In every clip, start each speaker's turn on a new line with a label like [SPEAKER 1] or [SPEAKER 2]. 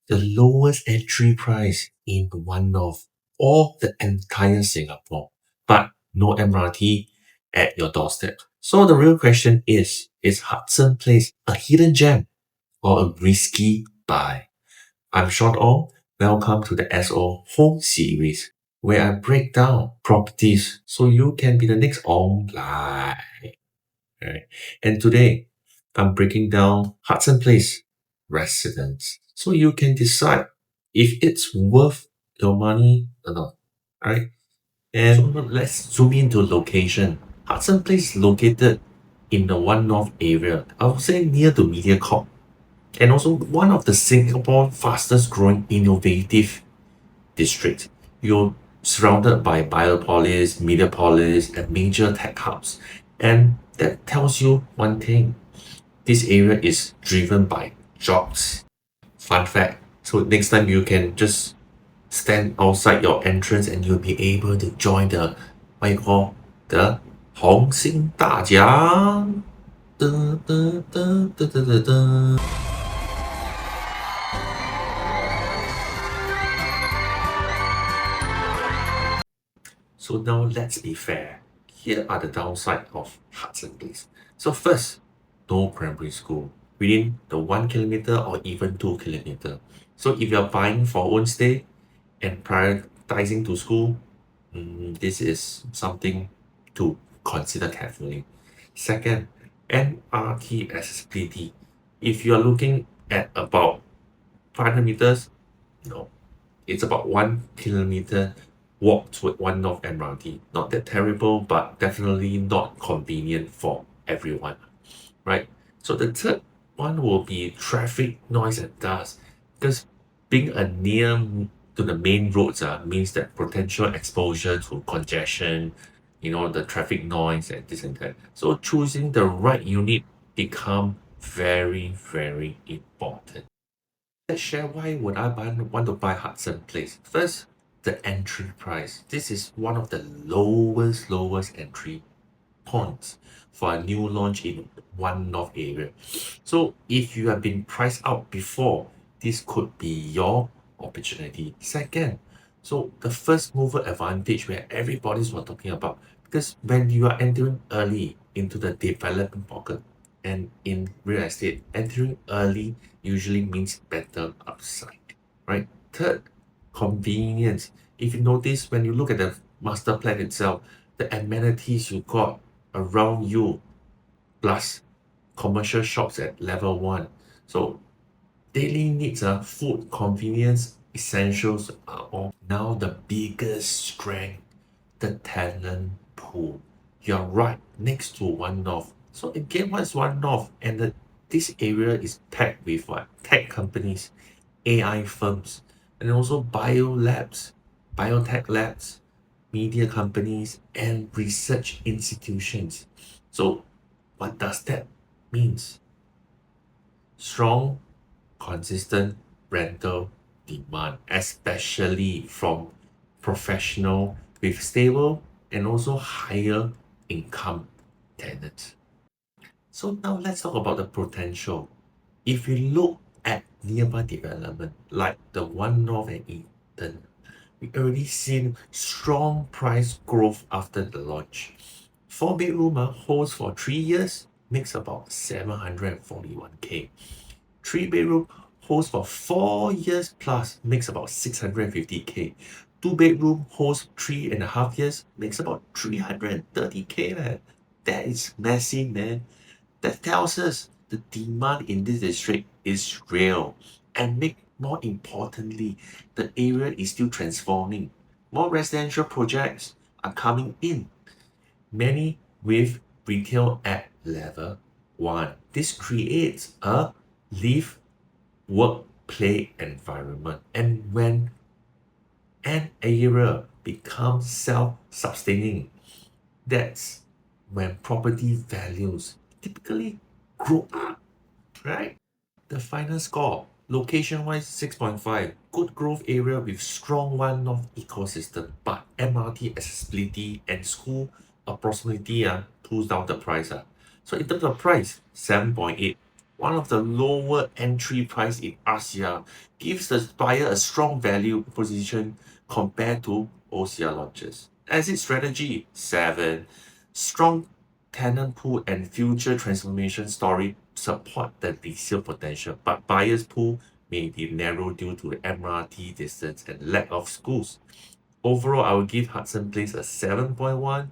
[SPEAKER 1] the lowest entry price in one of all the entire Singapore, but no MRT at your doorstep. So the real question is Hudson Place a hidden gem or a risky buy? I'm Shaun Ong. Welcome to the SO Home series, where I break down properties so you can be the next Ong Lai. Right? And today, I'm breaking down Hudson Place residence so you can decide if it's worth your money or not. Right? And so now let's zoom into location. Hudson Place is located in the One North area. I would say near to MediaCorp, and also one of the Singapore fastest growing innovative districts. You're surrounded by Biopolis, Mediapolis, and major tech hubs. And that tells you one thing. This area is driven by jobs. Fun fact. So next time you can just stand outside your entrance and you'll be able to join the what you call the 红星大奖. Da, da, da, da, da, da, da. So now let's be fair. Here are the downside of Hudson Place. So first, no primary school within the 1 kilometer or even 2 kilometer. So if you're buying for own stay and prioritizing to school, this is something to consider carefully. Second, MRT accessibility. If you are looking at about 500 meters, no, it's about 1 kilometer walk to One North MRT. Not that terrible, but definitely not convenient for everyone, right? So the third one will be traffic noise and dust, because being a near to the main roads means that potential exposure to congestion, the traffic noise and this and that. So choosing the right unit become very, very important. Let's share why would I want to buy Hudson Place. First, the entry price. This is one of the lowest entry points for a new launch in One North area. So if you have been priced out before, this could be your opportunity. Second, so the first mover advantage where everybody's was talking about, because when you are entering early into the development pocket, and in real estate, entering early usually means better upside, right? Third, convenience. If you notice, when you look at the master plan itself, the amenities you got around you, plus commercial shops at level one. So daily needs are food, convenience, essentials are all. Now the biggest strength, the talent pool. You're right next to One North. So again, what's One North? And this area is packed with what? Tech companies, AI firms, and also biotech labs, media companies, and research institutions. So what does that means? Strong, consistent rental demand, especially from professional with stable and also higher income tenants. So now let's talk about the potential. If you look at nearby development like the One North and Eaton, we already seen strong price growth after the launch. 4 bedroom holds for 3 years, makes about 741K. 3 bedroom holds for 4 years plus, makes about 650K. 2 bedroom holds 3.5 years, makes about 330K. That is massive, man. That tells us the demand in this district is real. And make more importantly, the area is still transforming. More residential projects are coming in, many with retail at level one. This creates a live, work, play environment. And when an area becomes self-sustaining, that's when property values typically grow up, right? The final score, location-wise 6.5, good growth area with strong One North ecosystem, but MRT accessibility and school proximity pulls down the price. So in terms of price, 7.8. one of the lower entry price in ASEAN, gives the buyer a strong value position compared to OCR launches. Exit strategy 7. Strong tenant pool and future transformation story support the resale potential, but buyers pool may be narrow due to MRT distance and lack of schools. Overall, I will give Hudson Place a 7.1.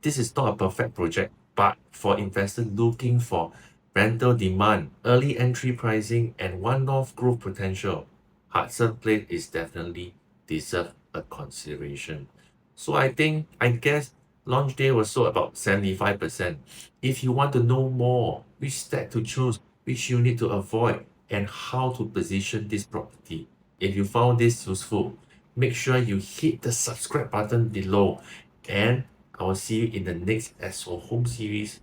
[SPEAKER 1] This is not a perfect project, but for investors looking for rental demand, early entry pricing, and one-off growth potential, Hudson Place is definitely deserve a consideration. So I guess launch day was sold about 75%. If you want to know more, which step to choose, which you need to avoid, and how to position this property, if you found this useful, make sure you hit the subscribe button below, and I will see you in the next SO Home series.